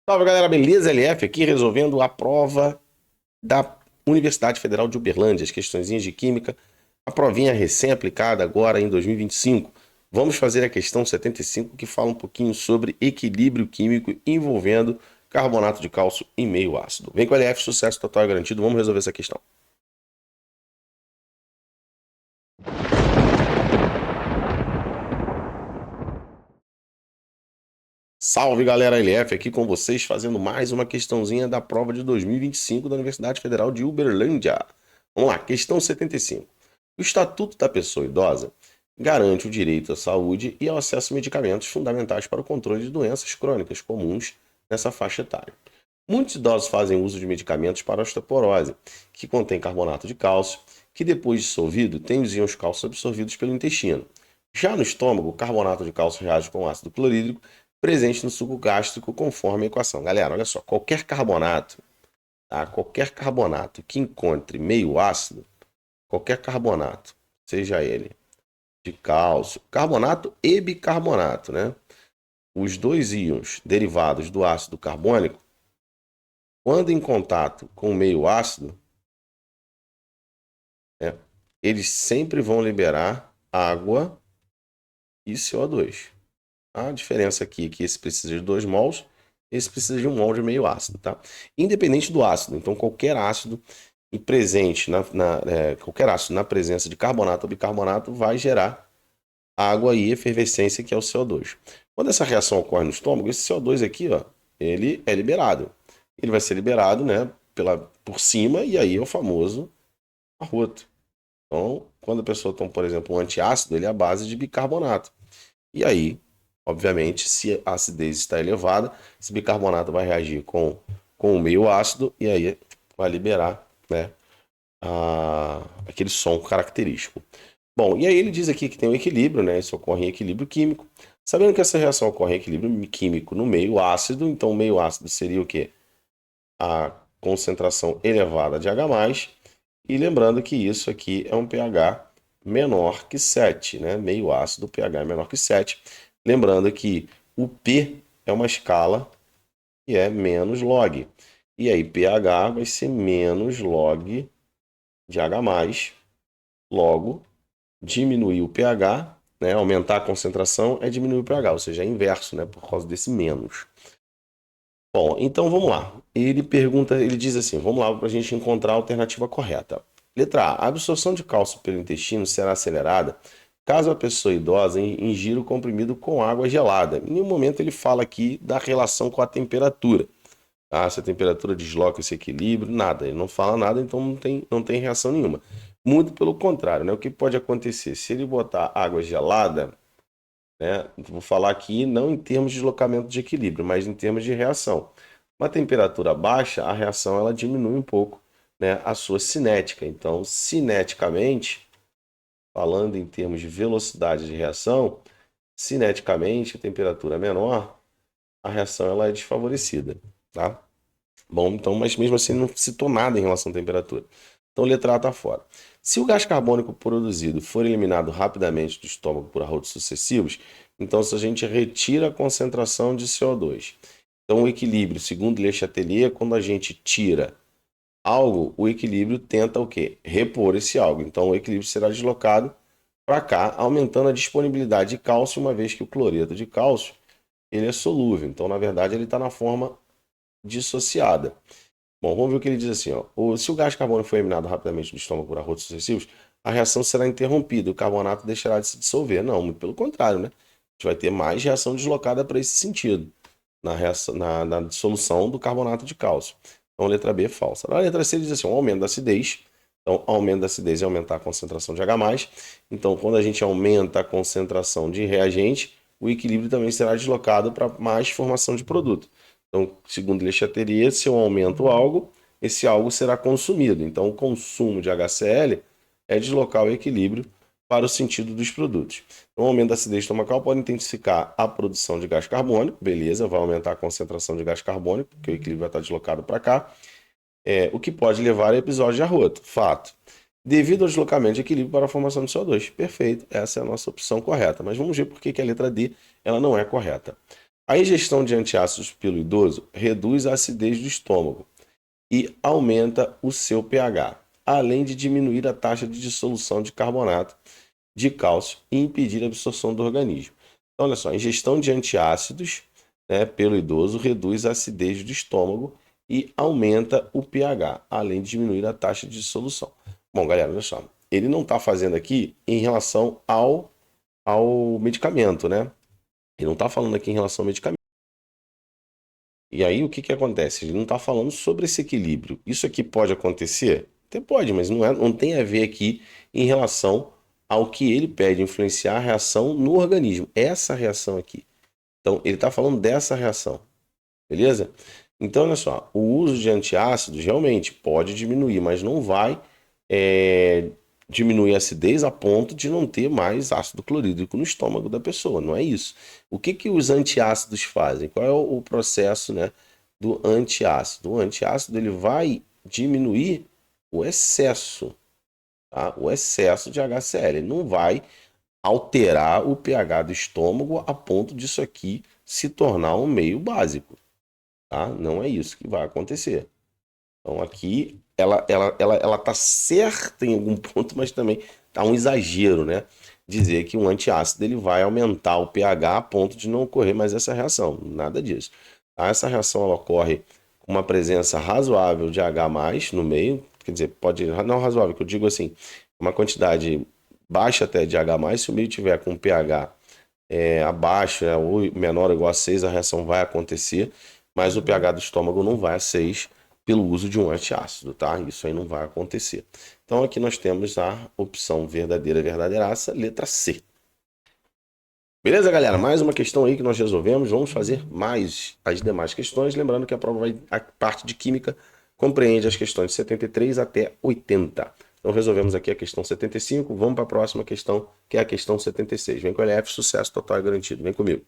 Salve galera, beleza? LF aqui resolvendo a prova da Universidade Federal de Uberlândia, as questõezinhas de química, a provinha recém-aplicada agora em 2025. Vamos fazer a questão 75 que fala um pouquinho sobre equilíbrio químico envolvendo carbonato de cálcio e meio ácido. Vem com o LF, sucesso total e garantido, vamos resolver essa questão. Salve galera, LF aqui com vocês fazendo mais uma questãozinha da prova de 2025 da Universidade Federal de Uberlândia. Vamos lá, questão 75. O Estatuto da Pessoa Idosa garante o direito à saúde e ao acesso a medicamentos fundamentais para o controle de doenças crônicas comuns nessa faixa etária. Muitos idosos fazem uso de medicamentos para osteoporose, que contém carbonato de cálcio, que depois dissolvido tem os íons cálcio absorvidos pelo intestino. Já no estômago, o carbonato de cálcio reage com ácido clorídrico presente no suco gástrico conforme a equação. Galera, olha só, qualquer carbonato, tá? Qualquer carbonato que encontre meio ácido, qualquer carbonato, seja ele de cálcio, carbonato e bicarbonato, né? Os dois íons derivados do ácido carbônico, quando em contato com o meio ácido, né, eles sempre vão liberar água e CO2. A diferença aqui é que esse precisa de 2 mols, esse precisa de 1 mol de meio ácido, tá? Independente do ácido, então qualquer ácido presente qualquer ácido na presença de carbonato ou bicarbonato vai gerar água e efervescência, que é o CO2. Quando essa reação ocorre no estômago, esse CO2 aqui, ó, ele é liberado. Ele vai ser liberado, né, por cima, e aí é o famoso arroto. Então, quando a pessoa toma, por exemplo, um antiácido, ele é a base de bicarbonato. E aí, obviamente, se a acidez está elevada, esse bicarbonato vai reagir com o meio ácido e aí vai liberar, né, aquele som característico. Bom, e aí ele diz aqui que tem um equilíbrio, né? Isso ocorre em equilíbrio químico. Sabendo que essa reação ocorre em equilíbrio químico no meio ácido, então o meio ácido seria o quê? A concentração elevada de H+, e lembrando que isso aqui é um pH menor que 7, né? Meio ácido, pH é menor que 7. Lembrando que o P é uma escala que é menos log. E aí pH vai ser menos log de H+, logo diminuir o pH, né? Aumentar a concentração é diminuir o pH, ou seja, é inverso, né? Por causa desse menos. Bom, então vamos lá. Ele diz assim, vamos lá para a gente encontrar a alternativa correta. Letra A. A absorção de cálcio pelo intestino será acelerada caso a pessoa idosa ingira o comprimido com água gelada. Em nenhum momento ele fala aqui da relação com a temperatura. Ah, se a temperatura desloca esse equilíbrio, nada. Ele não fala nada, então não tem reação nenhuma. Muito pelo contrário, né? O que pode acontecer? Se ele botar água gelada, né? Vou falar aqui não em termos de deslocamento de equilíbrio, mas em termos de reação. Uma temperatura baixa, a reação ela diminui um pouco, né, a sua cinética. Então, cineticamente, falando em termos de velocidade de reação, cineticamente, a temperatura menor, a reação ela é desfavorecida, tá? Bom, então, mas mesmo assim não citou nada em relação à temperatura. Então, letra A está fora. Se o gás carbônico produzido for eliminado rapidamente do estômago por arrotos sucessivos, então se a gente retira a concentração de CO2. Então, o equilíbrio, segundo Le Chatelier, quando a gente tira algo, o equilíbrio tenta o quê? Repor esse algo. Então, o equilíbrio será deslocado para cá, aumentando a disponibilidade de cálcio, uma vez que o cloreto de cálcio ele é solúvel. Então, na verdade, ele está na forma dissociada. Bom, vamos ver o que ele diz assim, ó. Se o gás carbônico for eliminado rapidamente do estômago por arrotos sucessivos, a reação será interrompida, o carbonato deixará de se dissolver. Não, muito pelo contrário, né? A gente vai ter mais reação deslocada para esse sentido, na dissolução do carbonato de cálcio. Então, a letra B é falsa. Na letra C, ele diz assim, um aumento da acidez. Então, aumento da acidez é aumentar a concentração de H+. Então, quando a gente aumenta a concentração de reagente, o equilíbrio também será deslocado para mais formação de produto. Então, segundo Le Chatelier, se eu aumento algo, esse algo será consumido. Então, o consumo de HCl é deslocar o equilíbrio para o sentido dos produtos. Então, o aumento da acidez estomacal pode intensificar a produção de gás carbônico, beleza, vai aumentar a concentração de gás carbônico, porque o equilíbrio vai estar deslocado para cá, o que pode levar a episódio de arroto, fato. Devido ao deslocamento de equilíbrio para a formação de CO2. Perfeito, essa é a nossa opção correta. Mas vamos ver por que a letra D ela não é correta. A ingestão de antiácidos pelo idoso reduz a acidez do estômago e aumenta o seu pH, além de diminuir a taxa de dissolução de carbonato de cálcio e impedir a absorção do organismo. Então, olha só, a ingestão de antiácidos, né, pelo idoso reduz a acidez do estômago e aumenta o pH, além de diminuir a taxa de dissolução. Bom, galera, olha só, ele não está fazendo aqui em relação ao medicamento, né? Ele não está falando aqui em relação ao medicamento. E aí, o que acontece? Ele não está falando sobre esse equilíbrio. Isso aqui pode acontecer? Até pode, mas não tem a ver aqui em relação ao que ele pede, influenciar a reação no organismo. Essa reação aqui. Então, ele está falando dessa reação. Beleza? Então, olha só. O uso de antiácidos realmente pode diminuir, mas não vai diminuir a acidez a ponto de não ter mais ácido clorídrico no estômago da pessoa. Não é isso. O que os antiácidos fazem? Qual é o processo, né, do antiácido? O antiácido ele vai diminuir o excesso, tá? O excesso de HCl. Ele não vai alterar o pH do estômago a ponto disso aqui se tornar um meio básico, tá? Não é isso que vai acontecer. Então aqui ela tá certa em algum ponto, mas também tá um exagero, né? Dizer que um antiácido ele vai aumentar o pH a ponto de não ocorrer mais essa reação. Nada disso. Tá? Essa reação ela ocorre com uma presença razoável de H+ no meio, quer dizer, pode não razoável, que eu digo assim, uma quantidade baixa até de H+, se o meio tiver com pH abaixo, ou menor ou igual a 6, a reação vai acontecer, mas o pH do estômago não vai a 6 pelo uso de um antiácido, tá? Isso aí não vai acontecer. Então aqui nós temos a opção verdadeira, verdadeiraça, letra C. Beleza, galera? Mais uma questão aí que nós resolvemos. Vamos fazer mais as demais questões. Lembrando que a parte de química compreende as questões de 73 até 80. Então resolvemos aqui a questão 75. Vamos para a próxima questão, que é a questão 76. Vem com o LF, sucesso total e garantido. Vem comigo.